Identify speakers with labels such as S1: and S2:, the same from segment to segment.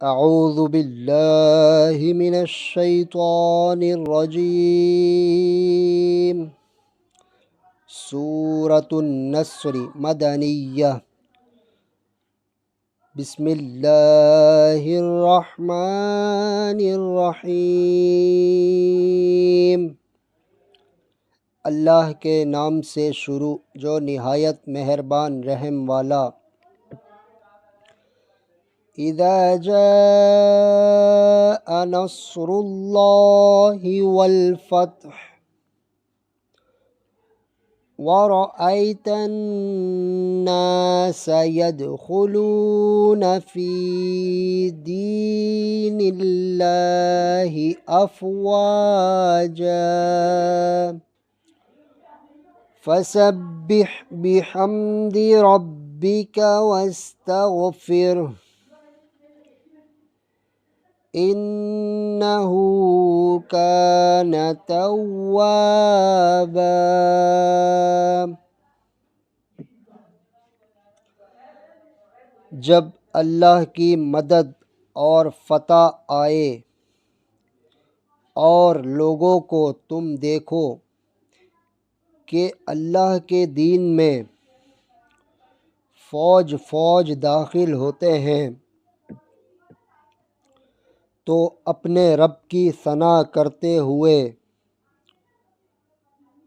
S1: अऊज़ु बिल्लाहि मिनश शैतानिर रजीम। सूरतुन नस्र मदनिय्यह। बिस्मिल्लाहिर रहमानिर रहीम। अल्लाह के नाम से शुरू जो निहायत मेहरबान रहम वाला। इज़ा जाअ नस्रुल्लाहि वल फ़त्ह वरअयतन नास यदखुलून फ़ी दीनिल्लाहि अफ़वाजा फ़सब्बिह बिहम्दि रब्बिका वस्तग़फ़िरह इन्नहु कान तव्वाबा। जब अल्लाह की मदद और फ़तह आए और लोगों को तुम देखो कि अल्लाह के दीन में फ़ौज फ़ौज दाखिल होते हैं, तो अपने रब की सना करते हुए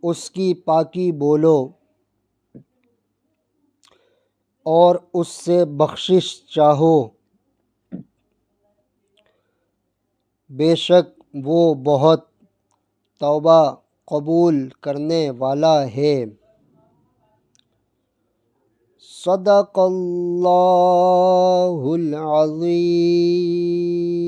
S1: उसकी पाकी बोलो और उससे बख्शिश चाहो। बेशक वो बहुत तौबा कबूल करने वाला है। सदक़ल्लाहुल अज़ीम।